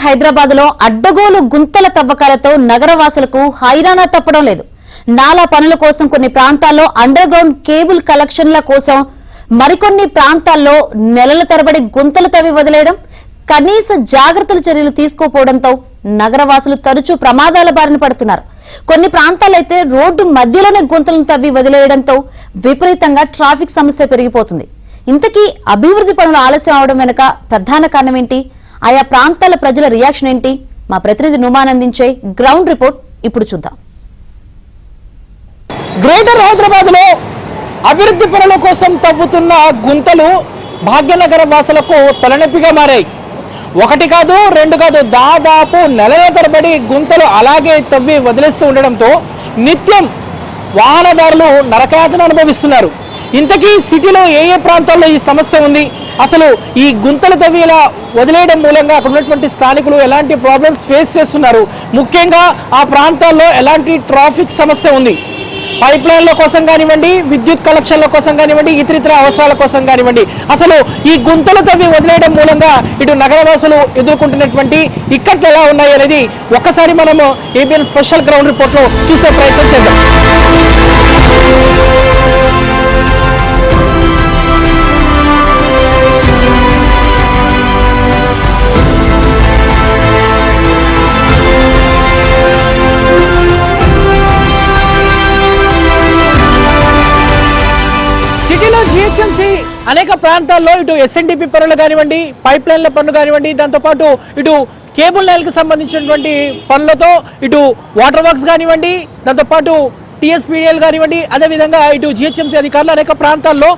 హైదరాబాద్ లో అడ్డగోలు గుంతల తవ్వకాలతో నగరవాసులకు హైరాణ తప్పడం లేదు. నాలా పనుల కోసం కొన్ని ప్రాంతాల్లో అండర్ గ్రౌండ్ కేబుల్ కలెక్షన్ల కోసం మరికొన్ని ప్రాంతాల్లో నెలల తరబడి గుంతలు తవ్వి వదిలేయడం, కనీస జాగ్రత్తల చర్యలు తీసుకోకపోవడంతో నగరవాసులు తరచూ ప్రమాదాల బారిన పడుతున్నారు. కొన్ని ప్రాంతాలైతే రోడ్డు మధ్యలోనే గుంతలను తవ్వి వదిలేయడంతో విపరీతంగా ట్రాఫిక్ సమస్య పెరిగిపోతుంది. ఇంతకీ అభివృద్ధి పనులు ఆలస్యం అవడం వెనుక ప్రధాన కారణం ఏంటి? ఆయా ప్రాంతాల ప్రజల రియాక్షన్ ఏంటి? మా ప్రతినిధి నుమాన్ అందించే గ్రౌండ్ రిపోర్ట్ ఇప్పుడు చూద్దాం. గ్రేటర్ హైదరాబాద్ లో అభివృద్ధి పనుల కోసం తవ్వుతున్న గుంతలు భాగ్యనగర వాసులకు తలనొప్పిగా మారాయి. ఒకటి కాదు, రెండు కాదు, దాదాపు నెలల తరబడి గుంతలు అలాగే తవ్వి వదిలేస్తూ ఉండడంతో నిత్యం వాహనదారులు నరకయాతన అనుభవిస్తున్నారు. ఇంతకీ సిటీలో ఏ ఏ ప్రాంతాల్లో ఈ సమస్య ఉంది, అసలు ఈ గుంతలు తవ్వి ఇలా వదిలేయడం మూలంగా అక్కడ ఉన్నటువంటి స్థానికులు ఎలాంటి ప్రాబ్లమ్స్ ఫేస్ చేస్తున్నారు, ముఖ్యంగా ఆ ప్రాంతాల్లో ఎలాంటి ట్రాఫిక్ సమస్య ఉంది, పైప్ లైన్ల కోసం కానివ్వండి, విద్యుత్ కలెక్షన్ల కోసం కానివ్వండి, ఇతరితర అవసరాల కోసం కానివ్వండి, అసలు ఈ గుంతలు తవ్వి వదిలేయడం మూలంగా ఇటు నగరవాసులు ఎదుర్కొంటున్నటువంటి ఇక్కట్లు ఎలా ఉన్నాయి అనేది ఒక్కసారి మనము ఏబిఎన్ స్పెషల్ గ్రౌండ్ రిపోర్ట్లో చూసే ప్రయత్నం చేద్దాం. జిహెచ్ఎంసీ అనేక ప్రాంతాల్లో ఇటు ఎస్ఎన్డిపి పనులు కానివ్వండి, పైప్ లైన్ల పనులు కానివ్వండి, దాంతోపాటు ఇటు కేబుల్ లైన్కి సంబంధించినటువంటి పనులతో ఇటు వాటర్ వర్క్స్ కానివ్వండి, దాంతోపాటు టీఎస్పీడీఎల్ కానివ్వండి, అదేవిధంగా ఇటు జిహెచ్ఎంసీ అధికారులు అనేక ప్రాంతాల్లో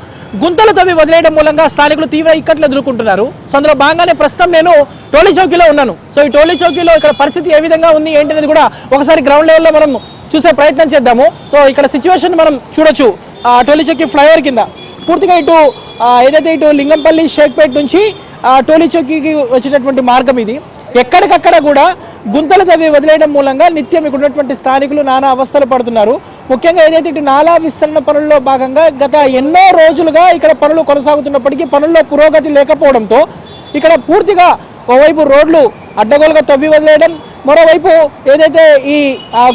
గుంతలు తవ్వి వదిలేయడం మూలంగా స్థానికులు తీవ్ర ఇక్కట్లు ఎదుర్కొంటున్నారు. సో అందులో భాగంగానే ప్రస్తుతం నేను టోలీ చౌకీలో ఉన్నాను. సో ఈ టోలీ చౌకీలో ఇక్కడ పరిస్థితి ఏ విధంగా ఉంది ఏంటనేది కూడా ఒకసారి గ్రౌండ్ లెవెల్లో మనం చూసే ప్రయత్నం చేద్దాము. సో ఇక్కడ సిచ్యువేషన్ మనం చూడొచ్చు. టోలీ చౌకీ ఫ్లైఓవర్ కింద పూర్తిగా ఇటు ఏదైతే ఇటు లింగంపల్లి షేక్పేట నుంచి టోలీ చౌకీకి వచ్చేటటువంటి మార్గం ఇది. ఎక్కడికక్కడ కూడా గుంతలు తవ్వి వదిలేయడం మూలంగా నిత్యం ఇక్కడ ఉన్నటువంటి స్థానికులు నానా అవస్థలు పడుతున్నారు. ముఖ్యంగా ఏదైతే ఇటు నాలా విస్తరణ పనుల్లో భాగంగా గత ఎన్నో రోజులుగా ఇక్కడ పనులు కొనసాగుతున్నప్పటికీ పనుల్లో పురోగతి లేకపోవడంతో ఇక్కడ పూర్తిగా ఓవైపు రోడ్లు అడ్డగోలుగా తవ్వి వదిలేయడం, మరోవైపు ఏదైతే ఈ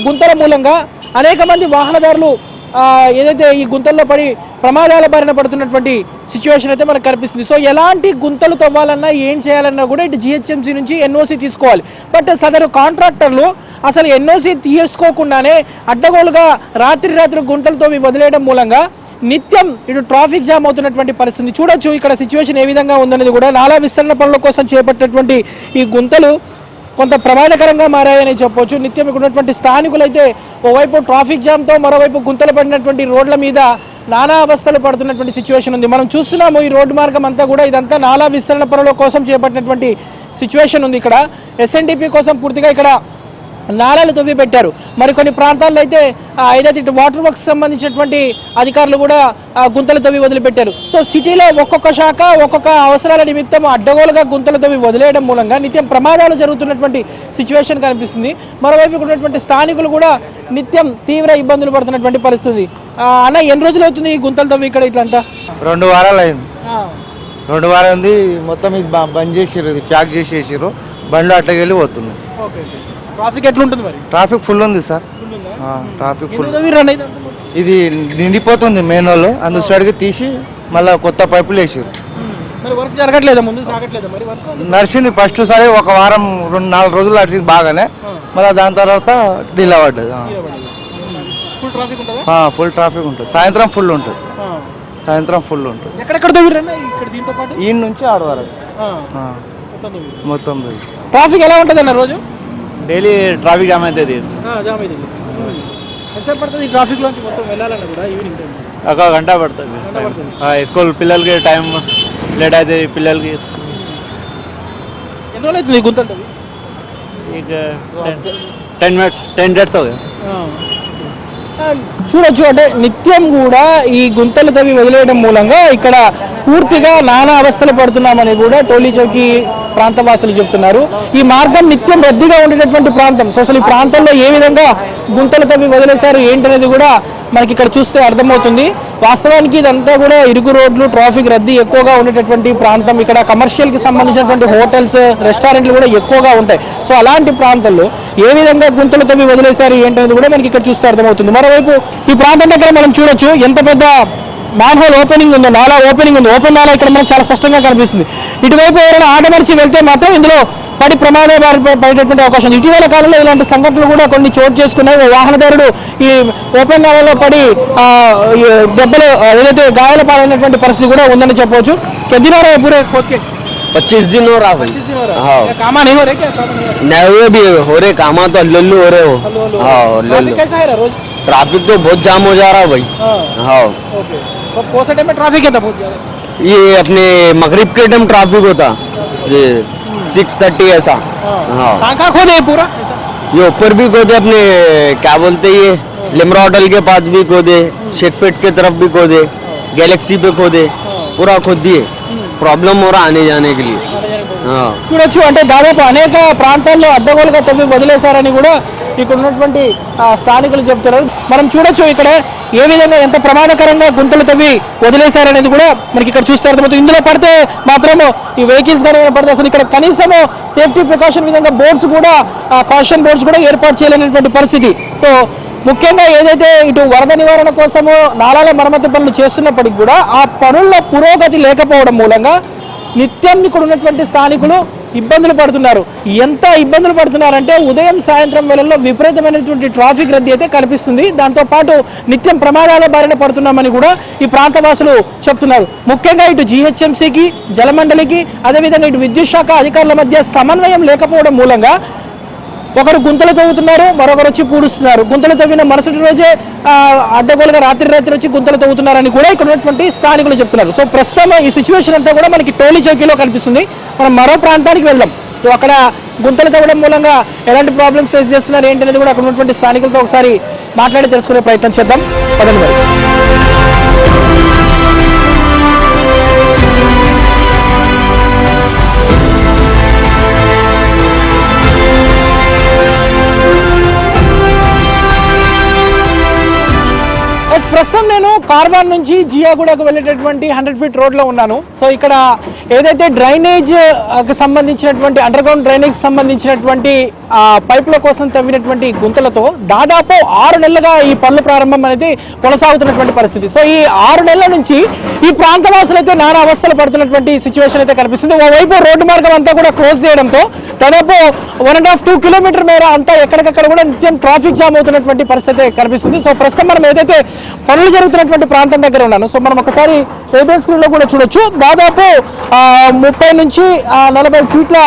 గుంతల మూలంగా అనేక మంది వాహనదారులు ఏదైతే ఈ గుంతల్లో పడి ప్రమాదాల బారిన పడుతున్నటువంటి సిచ్యువేషన్ అయితే మనకు కనిపిస్తుంది. సో ఎలాంటి గుంతలు తవ్వాలన్నా ఏం చేయాలన్నా కూడా ఇటు జిహెచ్ఎంసీ నుంచి ఎన్ఓసి తీసుకోవాలి. బట్ సదరు కాంట్రాక్టర్లు అసలు ఎన్ఓసి తీసుకోకుండానే అడ్డగోలుగా రాత్రి గుంటలు తవ్వి వదిలేయడం మూలంగా నిత్యం ఇటు ట్రాఫిక్ జామ్ అవుతున్నటువంటి పరిస్థితి చూడొచ్చు. ఇక్కడ సిచ్యువేషన్ ఏ విధంగా ఉందనేది కూడా నాలా విస్తరణ పనుల కోసం చేపట్టినటువంటి ఈ గుంతలు కొంత ప్రమాదకరంగా మారాయని చెప్పొచ్చు. నిత్యం ఇక్కడ ఉన్నటువంటి స్థానికులు అయితే ఓవైపు ట్రాఫిక్ జామ్తో మరోవైపు గుంతలు పడినటువంటి రోడ్ల మీద నానా అవస్థలు పడుతున్నటువంటి సిచ్యువేషన్ ఉంది. మనం చూస్తున్నాము ఈ రోడ్డు మార్గం అంతా కూడా ఇదంతా నాలా విస్తరణ పనుల కోసం చేపట్టినటువంటి సిచ్యువేషన్ ఉంది. ఇక్కడ ఎస్ఎన్డిపి కోసం పూర్తిగా ఇక్కడ నాలాలు తవ్వి పెట్టారు. మరికొన్ని ప్రాంతాల్లో అయితే ఏదైతే ఇటు వాటర్ వర్క్స్ సంబంధించినటువంటి అధికారులు కూడా గుంతలు తవ్వి వదిలిపెట్టారు. సో సిటీలో ఒక్కొక్క శాఖ ఒక్కొక్క అవసరాల నిమిత్తం అడ్డగోలుగా గుంతలు తవ్వి వదిలేయడం మూలంగా నిత్యం ప్రమాదాలు జరుగుతున్నటువంటి సిచ్యువేషన్ కనిపిస్తుంది. మరోవైపు ఉన్నటువంటి స్థానికులు కూడా నిత్యం తీవ్ర ఇబ్బందులు పడుతున్నటువంటి పరిస్థితి. అన్న, ఎన్ని రోజులు అవుతుంది ఈ గుంతలు తవ్వి ఇక్కడ ఇట్లంతా? 2 వారాలు అయింది. 2 వారాలు ఉంది. మొత్తం ఇది బంద్ చేసిర్రు, ఇది ప్యాక్ చేసేసారు. బండ్లు అట్లకి వెళ్ళి పోతుంది. ట్రాఫిక్ ఎట్లుంటుంది మరి? ట్రాఫిక్ ఫుల్ ఉంది సార్. Traffic full. ఇది నిండిపోతుంది మెయిన్ వాళ్ళు, అందుకు సైడ్కి తీసి మళ్ళీ కొత్త పైపులు వేసారు. నడిచింది ఫస్ట్ సారి 1 వారం 2-4 రోజులు నడిచింది బాగానే, మళ్ళీ దాని తర్వాత డీలా పడ్డది. ఫుల్ ట్రాఫిక్ ఉంటుంది. సాయంత్రం ఫుల్ ఉంటుంది. ఈ నుంచి 6 వరకు మొత్తం ట్రాఫిక్ ఎలా ఉంటుంది అన్న? రోజు డైలీ ట్రాఫిక్ జామ్ అవుతుంది. ట్రాఫిక్ లోంచి మొత్తం వెళ్ళాలన్నా కూడా ఈవినింగ్ టైం 1 గంట పడుతుంది. స్కూల్ పిల్లలకి టైం లేట్ అవుతుంది. పిల్లలకి ఎన్ని రోజులు అవుతుంది గుంతలు? ఇక 10 minutes అవుతుంది. చూడొచ్చు. అంటే నిత్యం కూడా ఈ గుంతలు తవ్వి వదిలేయడం మూలంగా ఇక్కడ పూర్తిగా నానా అవస్థలు పడుతున్నామని కూడా టోలీ చౌకీ ప్రాంతవాసులు చెప్తున్నారు. ఈ మార్గం నిత్యం రద్దీగా ఉండేటటువంటి ప్రాంతం. సో అసలు ఈ ప్రాంతంలో ఏ విధంగా గుంతలు తవ్వి వదిలేశారు ఏంటనేది కూడా మనకి ఇక్కడ చూస్తే అర్థమవుతుంది. వాస్తవానికి ఇదంతా కూడా ఇరుకు రోడ్లు, ట్రాఫిక్ రద్దీ ఎక్కువగా ఉండేటటువంటి ప్రాంతం. ఇక్కడ కమర్షియల్కి సంబంధించినటువంటి హోటల్స్, రెస్టారెంట్లు కూడా ఎక్కువగా ఉంటాయి. సో అలాంటి ప్రాంతాల్లో ఏ విధంగా గుంతలు తవ్వి వదిలేశారు ఏంటనేది కూడా మనకి ఇక్కడ చూస్తే అర్థమవుతుంది. మరోవైపు ఈ ప్రాంతం దగ్గర మనం చూడొచ్చు ఎంత పెద్ద మ్యాన్హోల్ ఓపెనింగ్ ఉందో, నాలా ఓపెనింగ్ ఉంది. ఓపెన్ నాలా ఇక్కడ మనకు చాలా స్పష్టంగా కనిపిస్తుంది. ఇటువైపు ఎవరైనా ఆటమరిచి వెళ్తే మాత్రం ఇందులో పడి ప్రమాదం పడేటటువంటి అవకాశం ఉంది. ఇటీవల కాలంలో ఇలాంటి సంఘటనలు కూడా కొన్ని చోటు చేసుకున్నాయి. వాహనదారుడు ఈ ఓపెన్ నాలలో పడి దెబ్బలు ఏదైతే గాయాల పాలైనటువంటి పరిస్థితి కూడా ఉందని చెప్పవచ్చు. కెదినారా పూరే 25 दिन हो रहा भाई। हाँ कामा नहीं हो रहे क्या? नहीं हुए भी हो रहे, कामा तो लल्लू हो रहे हो। हाँ लल्लू। कैसा है रोज? ट्रैफिक तो बहुत जाम हो जा रहा है भाई। हाँ ओके, तो कौन सा टाइम में ट्रैफिक है? बहुत ज्यादा ये अपने मगरिब के टाइम ट्रैफिक होता 6:30 ऐसा। हाँ कहाँ खोदे पूरा? ये ऊपर भी खोदे, अपने क्या बोलते ये लिमरा होटल के पास भी खोदे, शेखपेट के तरफ भी खोदे, गैलेक्सी पे खोदे, पूरा खोद दिए। प्रॉब्लम हो रहा आने जाने के लिए। हाँ చూడొచ్చు, అంటే దాదాపు అనేక ప్రాంతాల్లో అడ్డగోలుగా తవ్వి వదిలేశారని కూడా ఇక్కడ ఉన్నటువంటి స్థానికులు చెప్తున్నారు. మనం చూడొచ్చు ఇక్కడ ఏ విధంగా ఎంత ప్రమాదకరంగా గుంతలు తవ్వి వదిలేశారనేది కూడా మనకి ఇక్కడ చూస్తే అర్థమవుతుంది. ఇందులో పడితే మాత్రం ఈ వెహికల్స్ కానీ పడితే అసలు ఇక్కడ కనీసం సేఫ్టీ ప్రికాషన్ విధంగా బోర్డ్స్ కూడా, కాషన్ బోర్డ్స్ కూడా ఏర్పాటు చేయలేనటువంటి పరిస్థితి. సో ముఖ్యంగా ఏదైతే ఇటు వరద నివారణ కోసము నాలాల మరమ్మతు పనులు చేస్తున్నప్పటికీ కూడా ఆ పనుల్లో పురోగతి లేకపోవడం మూలంగా నిత్యం ఇక్కడ ఉన్నటువంటి స్థానికులు ఇబ్బందులు పడుతున్నారు. ఎంత ఇబ్బందులు పడుతున్నారంటే ఉదయం సాయంత్రం వేళల్లో విపరీతమైనటువంటి ట్రాఫిక్ రద్దీ అయితే కనిపిస్తుంది. దాంతోపాటు నిత్యం ప్రమాదాల బారిన పడుతున్నామని కూడా ఈ ప్రాంతవాసులు చెప్తున్నారు. ముఖ్యంగా ఇటు జీహెచ్ఎంసీకి, జలమండలికి, అదేవిధంగా ఇటు విద్యుత్ శాఖ అధికారుల మధ్య సమన్వయం లేకపోవడం మూలంగా ఒకరు గుంతలు తవ్వుతున్నారు, మరొకరు వచ్చి పూడుస్తున్నారు. గుంతలు తవ్విన మరుసటి రోజే అడ్డగోలుగా రాత్రి వచ్చి గుంతలు తవ్వుతున్నారని కూడా ఇక్కడ ఉన్నటువంటి స్థానికులు చెప్తున్నారు. సో ప్రస్తుతం ఈ సిచ్యువేషన్ అంతా కూడా మనకి టోలీ చౌకీలో కనిపిస్తుంది. మనం మరో ప్రాంతానికి వెళ్దాం. సో అక్కడ గుంతలు తవ్వడం మూలంగా ఎలాంటి ప్రాబ్లమ్స్ ఫేస్ చేస్తున్నారు ఏంటనేది కూడా అక్కడ ఉన్నటువంటి స్థానికులతో ఒకసారి మాట్లాడి తెలుసుకునే ప్రయత్నం చేద్దాం. పదండి మరి. ప్రస్తుతం నేను కార్వాన్ నుంచి జియాగూడకు వెళ్ళేటటువంటి 100 ఫీట్ రోడ్లో ఉన్నాను. సో ఇక్కడ ఏదైతే డ్రైనేజ్ సంబంధించినటువంటి అండర్ గ్రౌండ్ డ్రైనేజ్ సంబంధించినటువంటి పైపుల కోసం తవ్వినటువంటి గుంతలతో దాదాపు 6 నెలలుగా ఈ పనులు ప్రారంభం అనేది కొనసాగుతున్నటువంటి పరిస్థితి. సో ఈ 6 నెలల నుంచి ఈ ప్రాంతవాసులు అయితే నానా అవస్థలు పడుతున్నటువంటి సిచ్యువేషన్ అయితే కనిపిస్తుంది. ఓవైపు రోడ్డు మార్గం అంతా కూడా క్లోజ్ చేయడంతో దాదాపు 1.5-2 కిలోమీటర్ మేర అంతా ఎక్కడికక్కడ కూడా నిత్యం ట్రాఫిక్ జామ్ అవుతున్నటువంటి పరిస్థితి కనిపిస్తుంది. సో ప్రస్తుతం మనం ఏదైతే పనులు జరుగుతున్నటువంటి ప్రాంతం దగ్గర ఉన్నాను. సో మనం ఒకసారి రేడియో స్క్రీన్ లో కూడా చూడొచ్చు. దాదాపు 30 నుంచి 40 ఫీట్ల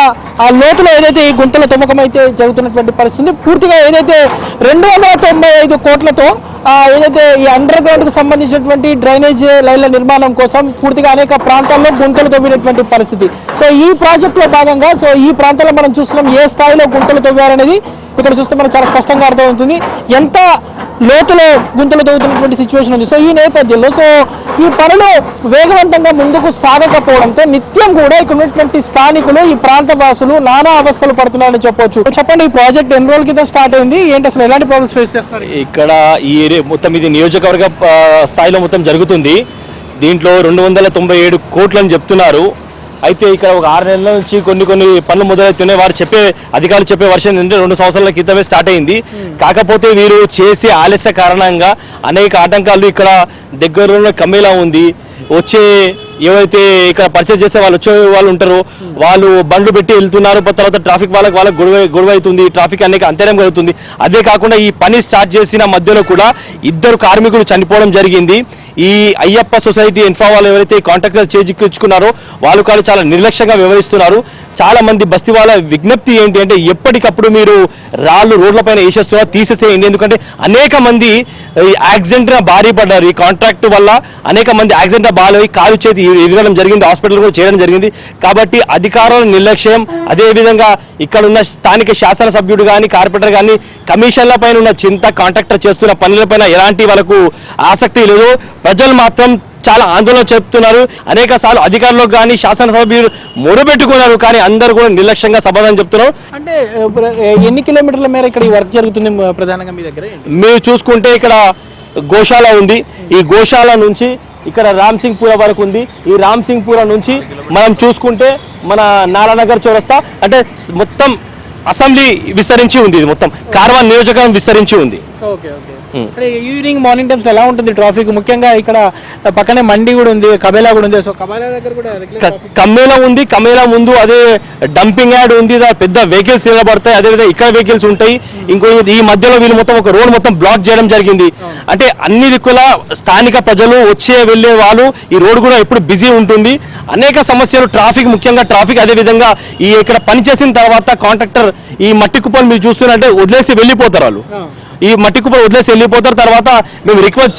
లోతులో ఏదైతే ఈ గుంతల తవ్వకం అయితే జరుగుతున్నటువంటి పరిస్థితి. పూర్తిగా ఏదైతే 295 కోట్లతో ఏదైతే ఈ అండర్ గ్రౌండ్ కు సంబంధించినటువంటి డ్రైనేజ్ లైన్ల నిర్మాణం కోసం పూర్తిగా అనేక ప్రాంతాల్లో గుంతలు తవ్వినటువంటి పరిస్థితి. సో ఈ ప్రాజెక్ట్ లో భాగంగా సో ఈ ప్రాంతంలో మనం చూస్తున్నాం ఏ స్థాయిలో గుంతలు తవ్వారనేది ఇక్కడ చూస్తే మనకు చాలా స్పష్టంగా అర్థమవుతుంది. ఎంత లోతులో గుంతలు తవ్వుతున్నటువంటి సిచ్యువేషన్ ఉంది. సో ఈ నేపథ్యంలో సో ఈ పనులు వేగవంతంగా ముందుకు సాగకపోవడంతో నిత్యం కూడా ఇక్కడ ఉన్నటువంటి స్థానికులు, ఈ ప్రాంత వాసులు నానా అవస్థలు పడుతున్నారని చెప్పొచ్చు. చెప్పండి, ఈ ప్రాజెక్ట్ ఎన్ని రోజుల కింద స్టార్ట్ అయింది, ఏంటి అసలు ఎలాంటి ప్రాబ్లమ్స్ ఫేస్ చేస్తారు? ఇక్కడ ఈ ఏరియా మొత్తం ఇది నియోజకవర్గ స్థాయిలో మొత్తం జరుగుతుంది. దీంట్లో 297 కోట్లు అని చెప్తున్నారు. అయితే ఇక్కడ ఒక 6 నెలల నుంచి కొన్ని పనులు మొదలవుతున్నాయి. అధికారులు చెప్పే వర్షం ఏంటంటే 2 సంవత్సరాల క్రితమే స్టార్ట్ అయింది. కాకపోతే వీరు చేసే ఆలస్య కారణంగా అనేక ఆటంకాలు ఇక్కడ దగ్గరలో కమ్మేలా ఉంది. వచ్చే ఏవైతే ఇక్కడ పర్చేజ్ చేసే వచ్చే వాళ్ళు ఉంటారో వాళ్ళు బండ్లు పెట్టి వెళ్తున్నారు. తర్వాత ట్రాఫిక్ వాళ్ళకి గొడవ అవుతుంది. ట్రాఫిక్ అనేక అంతరం కలుగుతుంది. అదే కాకుండా ఈ పని స్టార్ట్ చేసిన మధ్యలో కూడా 2 కార్మికులు చనిపోవడం జరిగింది. ఈ అయ్యప్ప సొసైటీ ఇన్ఫా వాళ్ళు ఎవరైతే కాంట్రాక్టర్ చేజిక్కించుకున్నారో వాళ్ళు కాదు చాలా నిర్లక్ష్యంగా వ్యవహరిస్తున్నారు. చాలా మంది బస్తీ వాళ్ళ విజ్ఞప్తి ఏంటి అంటే ఎప్పటికప్పుడు మీరు రాళ్ళు రోడ్లపైన వేసేస్తున్నారు, తీసేసేయండి. ఎందుకంటే అనేక మంది యాక్సిడెంట్ భారీ పడ్డారు. ఈ కాంట్రాక్ట్ వల్ల అనేక మంది యాక్సిడెంట్ బాలై కాలు చేతి ఇరగడం జరిగింది, హాస్పిటల్ కూడా చేయడం జరిగింది. కాబట్టి అధికారుల నిర్లక్ష్యం, అదేవిధంగా ఇక్కడ ఉన్న స్థానిక శాసనసభ్యుడు కానీ కార్పొరేటర్ కానీ కమిషన్ల పైన ఉన్న చింత, కాంట్రాక్టర్ చేస్తున్న పనులపైన ఎలాంటి వాళ్ళకు ఆసక్తి లేదు. ప్రజలు మాత్రం చాలా ఆందోళన చెప్తున్నారు. అనేక సార్లు అధికారులకు కానీ శాసనసభ్యులు మొరబెట్టుకున్నారు, కానీ అందరూ కూడా నిర్లక్ష్యంగా సమాధానం చెప్తున్నారు. అంటే ఎన్ని కిలోమీటర్ల మేర ఇక్కడ ఈ వర్క్ జరుగుతుంది ప్రధానంగా మీ దగ్గర? మీరు చూసుకుంటే ఇక్కడ గోశాల ఉంది. ఈ గోశాల నుంచి ఇక్కడ రామ్సింగ్పుర వరకు ఉంది. ఈ రామ్సింగ్పుర నుంచి మనం చూసుకుంటే మన నారానగర్ చౌరస్తా అంటే మొత్తం అసెంబ్లీ విస్తరించి ఉంది. ఇది మొత్తం కార్వాన్ నియోజకవర్గం విస్తరించి ఉంది. ఈవినింగ్ మార్నింగ్ టైమ్స్ ఎలా ఉంటుంది ట్రాఫిక్? ముఖ్యంగా ఇక్కడ పక్కనే మండి కూడా ఉంది, కబేలా కూడా ఉంది. సో కబేలా దగ్గర కూడా కమేలా ఉంది. కమేలా ముందు అదే డంపింగ్ యార్డ్ ఉంది, పెద్ద వెహికల్స్ నిలబడతాయి. అదేవిధంగా ఇక్కడ వెహికల్స్ ఉంటాయి. ఇంకో ఈ మధ్యలో వీళ్ళు మొత్తం ఒక రోడ్ మొత్తం బ్లాక్ చేయడం జరిగింది. అంటే అన్ని దిక్కుల స్థానిక ప్రజలు వచ్చే వెళ్ళే వాళ్ళు ఈ రోడ్ కూడా ఎప్పుడు బిజీ ఉంటుంది. అనేక సమస్యలు ట్రాఫిక్, ముఖ్యంగా ట్రాఫిక్. అదేవిధంగా ఈ ఇక్కడ పనిచేసిన తర్వాత కాంట్రాక్టర్ ఈ మట్టి కుప్పలు మీరు చూస్తున్నారంటే వదిలేసి వెళ్ళిపోతారు వాళ్ళు. ఈ మట్టి కుప్పలు వదిలేసి వెళ్ళిపోతారు. తర్వాత మేము రిక్వెస్ట్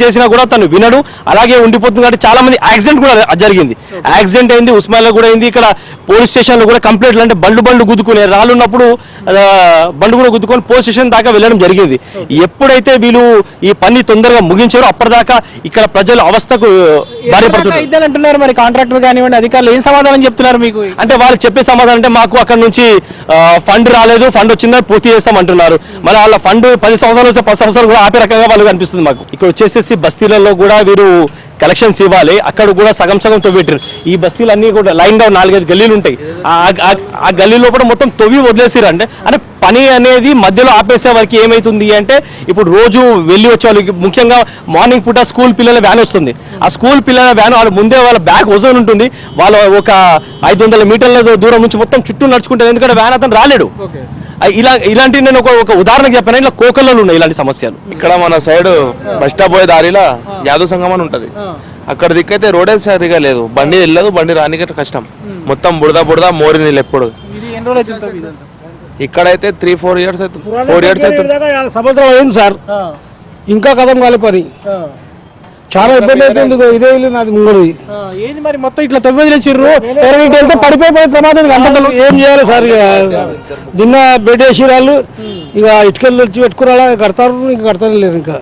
చేసినా కూడా తను వినడు, అలాగే ఉండిపోతుంది. కాబట్టి చాలా మంది యాక్సిడెంట్ కూడా జరిగింది. యాక్సిడెంట్ అయింది, ఉస్మానియాలో కూడా అయింది. ఇక్కడ పోలీస్ స్టేషన్లో కూడా కంప్లైంట్లు అంటే బండ్లు గుద్దుకునే రాళ్ళు ఉన్నప్పుడు బండ్లు కూడా గుద్దుకొని పోలీస్ స్టేషన్ దాకా వెళ్ళడం జరిగింది. ఎప్పుడైతే వీళ్ళు ఈ పని తొందరగా ముగించారో అప్పటిదాకా ఇక్కడ ప్రజలు అవస్థకు అంటున్నారు. మరి కాంట్రాక్టర్ కానివ్వండి, అధికారులు ఏం సమాధానం చెప్తున్నారు మీకు? అంటే వాళ్ళు చెప్పే సమాధానం అంటే మాకు అక్కడ నుంచి ఫండ్ రాలేదు, ఫండ్ వచ్చిందని పూర్తి చేస్తామంటున్నారు. మళ్ళీ వాళ్ళ ఫండ్ 10 సంవత్సరాలు వస్తే 10 సంవత్సరాలు కూడా ఆపే రకంగా వాళ్ళు కనిపిస్తుంది మాకు. ఇక్కడ వచ్చేసేసి బస్తీలలో కూడా వీరు కలెక్షన్స్ ఇవ్వాలి, అక్కడ కూడా సగం తవ్వేటారు. ఈ బస్తీలు అన్ని కూడా లైన్ గా 4-5 గల్లీలు ఉంటాయి. ఆ గల్లీలో కూడా మొత్తం తవ్వి వదిలేసారు. అంటే పని అనేది మధ్యలో ఆపేసే వరకు ఏమైతుంది అంటే ఇప్పుడు రోజు వెళ్ళి వచ్చే వాళ్ళకి, ముఖ్యంగా మార్నింగ్ పూట స్కూల్ పిల్లల వ్యాన్ వస్తుంది. ఆ స్కూల్ పిల్లల వ్యాన్ వాళ్ళ ముందే వాళ్ళ బ్యాగ్ వజన్ ఉంటుంది. వాళ్ళు ఒక 500 మీటర్ల దూరం నుంచి మొత్తం చుట్టూ నడుచుకుంటారు, ఎందుకంటే వ్యాన్ అతను రాలేడు. ఇలాంటి నేను ఒక ఉదాహరణకు చెప్పాను. ఇలా కోకల్లో ఉన్నాయి ఇలాంటి సమస్యలు. ఇక్కడ మన సైడ్ బస్ స్టాప్ పోయే దారిలో యాదవ్ సంఘం అని ఉంటది. అక్కడ దిక్కైతే రోడే సరిగా లేదు, బండి వెళ్ళదు, బండి రానికి కష్టం. మొత్తం బుడద మోరి నీళ్ళు ఎప్పుడు. ఇక్కడైతే 3-4 ఇయర్స్ అవుతుంది. 4 ఇయర్స్ అవుతుంది. సంవత్సరం అయింది సార్, ఇంకా కథం కాలే పని. చాలా ఇబ్బంది అవుతుంది. ఇదే ఇల్లు నాది ముంగడి. ఏంది మరి మొత్తం ఇట్లా తవ్వేసిర్రు, వెళ్తే పడిపోయి ప్రమాదం. ఏం చేయాలి సార్? ఇక నిన్న బెడ్ వేసి వాళ్ళు ఇక ఇటుకలు తెచ్చి పెట్టుకురా కడతారు, ఇంకా కడతారు లేరు. ఇంకా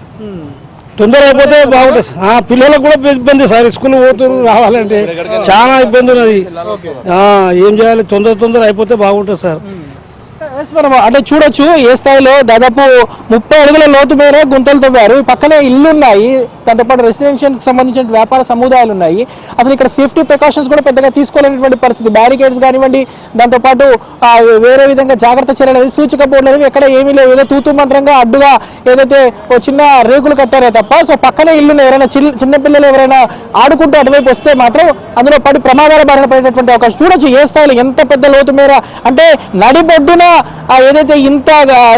తొందర అయిపోతే బాగుంటుంది. పిల్లలకు కూడా ఇబ్బంది సార్, స్కూల్ పోతారు రావాలంటే చాలా ఇబ్బంది ఉన్నది. ఏం చేయాలి? తొందర అయిపోతే బాగుంటుంది సార్. అంటే చూడొచ్చు ఏ స్థాయిలో దాదాపు 30 అడుగుల లోతు మేర గుంతలు తవ్వారు. పక్కనే ఇల్లు ఉన్నాయి, దాంతోపాటు రెసిడెన్షియల్ కి సంబంధించిన వ్యాపార సముదాయాలు ఉన్నాయి. అసలు ఇక్కడ సేఫ్టీ ప్రికాషన్స్ కూడా పెద్దగా తీసుకోలేనటువంటి పరిస్థితి. బ్యారికేడ్స్ కానివ్వండి, దాంతోపాటు వేరే విధంగా జాగ్రత్త చర్యలు అనేది, సూచిక బోర్డులు అనేది ఎక్కడ ఏమీ లేవు. ఏదో తూతు మంత్రంగా అడ్డుగా ఏదైతే ఓ చిన్న రేకులు కట్టారే తప్ప. సో పక్కనే ఇల్లు ఎవరైనా చిన్నపిల్లలు ఎవరైనా ఆడుకుంటూ అటువైపు వస్తే మాత్రం అందులో పడి ప్రమాదాల బారిన పడేటటువంటి అవకాశం. చూడొచ్చు ఏ స్థాయిలో ఎంత పెద్ద లోతు మేర, అంటే నడిబొడ్డున ఏదైతే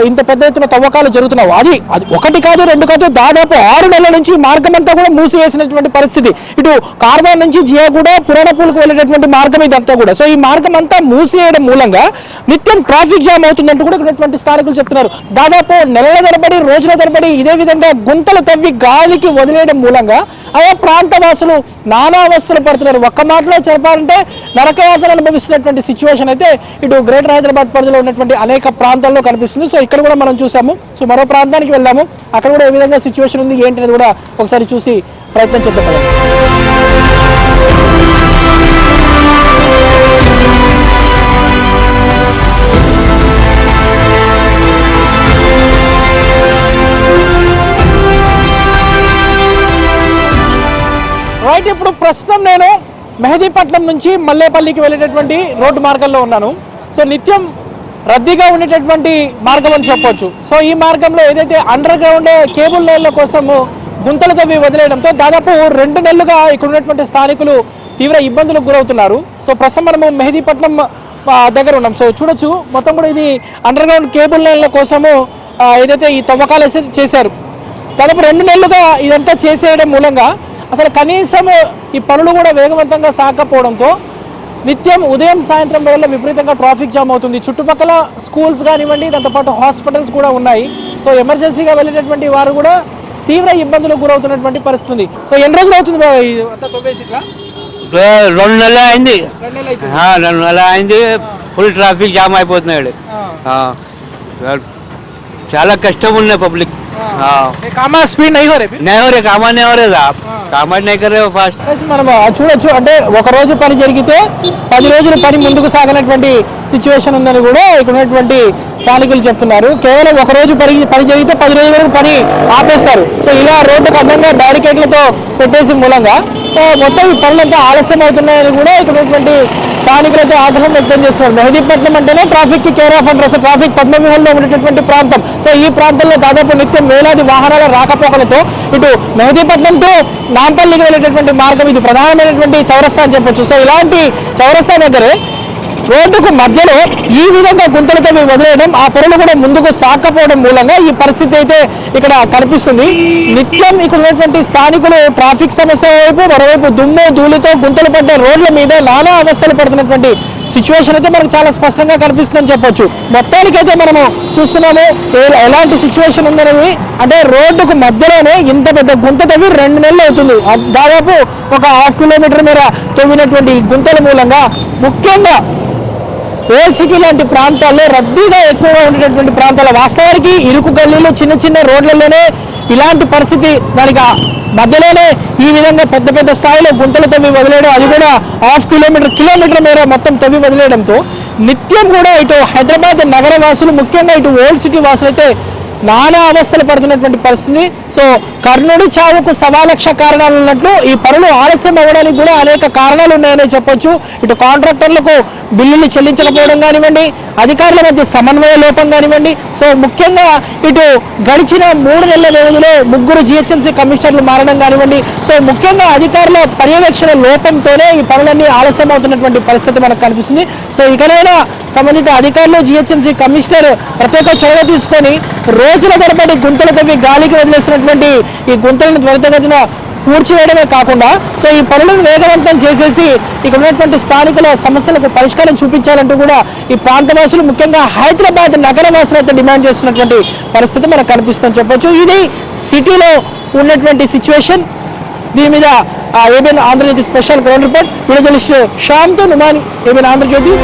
ఇంత పెద్ద ఎత్తున తవ్వకాలు జరుగుతున్నావు. అది ఒకటి కాదు, 2 కాదు, దాదాపు 6 నెలల నుంచి మార్గం అంతా కూడా మూసివేసినటువంటి పరిస్థితి. ఇటు కార్వాన్ నుంచి జియాగూడ, పురాణపూల్కి వెళ్ళేటటువంటి మార్గం ఇదంతా కూడా. సో ఈ మార్గం అంతా మూసివేయడం మూలంగా నిత్యం ట్రాఫిక్ జామ్ అవుతుందంటూ కూడా ఇటువంటి స్థానికులు చెప్తున్నారు. దాదాపు నెలల తరబడి, రోజుల తరబడి ఇదే విధంగా గుంతలు తవ్వి గాలికి వదిలేయడం మూలంగా ఆయా ప్రాంత వాసులు నానా అవస్థలు పడుతున్నారు. ఒక్క మాటలో చెప్పాలంటే నరకయాతన అనుభవిస్తున్నటువంటి సిచ్యువేషన్ అయితే ఇటు గ్రేటర్ హైదరాబాద్ పరిధిలో ఉన్నటువంటి అనేక ప్రాంతాల్లో కనిపిస్తుంది. సో ఇక్కడ కూడా మనం చూసాము. సో మరో ప్రాంతానికి వెళ్ళాము, అక్కడ కూడా ఏ విధంగా సిచ్యువేషన్ ఉంది ఏంటి అనేది కూడా ఒకసారి చూసి ప్రయత్నం చేద్దాం. రైట్, ఇప్పుడు ప్రస్తుతం నేను మెహదీపట్నం నుంచి మల్లేపల్లికి వెళ్ళేటటువంటి రోడ్డు మార్గంలో ఉన్నాను. సో నిత్యం రద్దీగా ఉండేటటువంటి మార్గం అని చెప్పొచ్చు. సో ఈ మార్గంలో ఏదైతే అండర్ గ్రౌండ్ కేబుల్ లైన్ల కోసము గుంతలు తవ్వి వదిలేయడంతో దాదాపు 2 నెలలుగా ఇక్కడ ఉన్నటువంటి స్థానికులు తీవ్ర ఇబ్బందులకు గురవుతున్నారు. సో ప్రస్తుతం మనము మెహదీపట్నం దగ్గర ఉన్నాం. సో చూడొచ్చు మొత్తం కూడా ఇది అండర్ గ్రౌండ్ కేబుల్ లైన్ల కోసము ఏదైతే ఈ తవ్వకాలు చేశారు. దాదాపు 2 నెలలుగా ఇదంతా చేసేయడం మూలంగా అసలు కనీసం ఈ పనులు కూడా వేగవంతంగా సాగకపోవడంతో నిత్యం ఉదయం సాయంత్రం వేళల్లో విపరీతంగా ట్రాఫిక్ జామ్ అవుతుంది. చుట్టుపక్కల స్కూల్స్ కానివ్వండి, దాంతోపాటు హాస్పిటల్స్ కూడా ఉన్నాయి. సో ఎమర్జెన్సీగా వెళ్ళేటటువంటి వారు కూడా తీవ్ర ఇబ్బందులకు గురవుతున్నటువంటి పరిస్థితి ఉంది. సో ఎన్ని రోజులు అవుతుంది అంతా తవ్వేసి? ఇట్లా 2 నెలలు అయింది. 2 నెలలు అయింది. ఫుల్ ట్రాఫిక్ జామ్ అయిపోతున్నాడు. చాలా కష్టం ఉన్నాయి పబ్లిక్. हाँ कामा स्पीड नहीं हो रही नहीं हो रहे कामा नहीं हो रहे साहब कामा नहीं कर रहे हो फास्ट మనం చూడొచ్చు అంటే ఒక రోజు పని జరిగితే 10 రోజులు పని ముందుకు సాగనటువంటి సిచ్యువేషన్ ఉందని కూడా ఇక్కడ ఉన్నటువంటి స్థానికులు చెప్తున్నారు. కేవలం ఒక రోజు పని జరిగితే 10 రోజుల వరకు పని ఆపేస్తారు. సో ఇలా రోడ్డుకు అడ్డంగా బ్యారికేడ్లతో పెట్టేసి మూలంగా మొత్తం ఈ పనులంతా ఆలస్యం అవుతున్నాయని కూడా ఇక్కడ ఉన్నటువంటి స్థానికులైతే ఆగ్రహం వ్యక్తం చేస్తున్నారు. మెహదీపట్నం అంటేనే ట్రాఫిక్ కి కేర్ ఆఫ్ అడ్రస్, ట్రాఫిక్ పద్మవ్యూహంలో ఉండేటటువంటి ప్రాంతం. సో ఈ ప్రాంతంలో దాదాపు నిత్యం వేలాది వాహనాల రాకపోకలతో ఇటు మెహదీపట్నం టు నాంపల్లికి వెళ్ళేటటువంటి మార్గం ఇది ప్రధానమైనటువంటి చౌరస్తా అని చెప్పొచ్చు. సో ఇలాంటి చౌరస్తా దగ్గరే రోడ్డుకు మధ్యలో ఈ విధంగా గుంతలతో వదిలేయడం, ఆ పనులు కూడా ముందుకు సాకపోవడం మూలంగా ఈ పరిస్థితి అయితే ఇక్కడ కనిపిస్తుంది. నిత్యం ఇక్కడ ఉన్నటువంటి స్థానికులు ట్రాఫిక్ సమస్య వైపు, మరోవైపు దుమ్ము ధూళితో గుంతలు పడ్డ రోడ్ల మీద నానా అవస్థలు పడుతున్నటువంటి సిచ్యువేషన్ అయితే మనకు చాలా స్పష్టంగా కనిపిస్తుందని చెప్పొచ్చు. మొత్తానికైతే మనము చూస్తున్నాము ఎలాంటి సిచ్యువేషన్ ఉందనేది. అంటే రోడ్డుకు మధ్యలోనే ఇంత పెద్ద గుంత తవ్వి 2 నెలలు అవుతుంది. దాదాపు ఒక 1/2 కిలోమీటర్ మేర తవ్వినటువంటి గుంతల మూలంగా ముఖ్యంగా ఓల్డ్ సిటీ లాంటి ప్రాంతాల్లో రద్దీగా ఎక్కువగా ఉండేటటువంటి ప్రాంతాల వాస్తవానికి ఇరుకు గల్లీలు చిన్న చిన్న రోడ్లలోనే ఇలాంటి పరిస్థితి, దానికి మధ్యలోనే ఈ విధంగా పెద్ద పెద్ద స్థాయిలో గుంతలు తవ్వి వదిలేయడం, అది కూడా 1/2 కిలోమీటర్ మేర మొత్తం తవ్వి వదిలేయడంతో నిత్యం కూడా ఇటు హైదరాబాద్ నగర వాసులు, ముఖ్యంగా ఇటు ఓల్డ్ సిటీ వాసులు అయితే నానా అవస్థలు పడుతున్నటువంటి పరిస్థితి. సో కర్ణుడి చావుకు 1,00,000 కారణాలు ఉన్నట్లు ఈ పనులు ఆలస్యం అవ్వడానికి కూడా అనేక కారణాలు ఉన్నాయని చెప్పొచ్చు. ఇటు కాంట్రాక్టర్లకు బిల్లులు చెల్లించకపోవడం కానివ్వండి, అధికారుల మధ్య సమన్వయ లోపం కానివ్వండి. సో ముఖ్యంగా ఇటు గడిచిన 3 నెలల వ్యవధిలో 3 GHMC కమిషనర్లు మారడం కానివ్వండి. సో ముఖ్యంగా అధికారుల పర్యవేక్షణ లోపంతోనే ఈ పనులన్నీ ఆలస్యం అవుతున్నటువంటి పరిస్థితి మనకు కనిపిస్తుంది. సో ఇకనైనా సంబంధిత అధికారులు, GHMC కమిషనర్ ప్రత్యేక చొరవ తీసుకొని రోజుల తరబడి గుంతలు తవ్వి గాలికి వదిలేసినటువంటి ఈ గుంతలను త్వరితగతిన పూడ్చివేయడమే కాకుండా సో ఈ పనులను వేగవంతం చేసేసి ఇక్కడ ఉన్నటువంటి స్థానికుల సమస్యలకు పరిష్కారం చూపించాలంటూ కూడా ఈ ప్రాంతవాసులు, ముఖ్యంగా హైదరాబాద్ నగర వాసులు అయితే డిమాండ్ చేస్తున్నటువంటి పరిస్థితి మనకు కనిపిస్తుందని చెప్పొచ్చు. ఇది సిటీలో ఉన్నటువంటి సిచ్యువేషన్. దీని మీద ABN Andhrajyothy special ground report. Video journalist శ్యామ్తో నుమాని, ఏబిఎన్ ఆంధ్రజ్యోతి.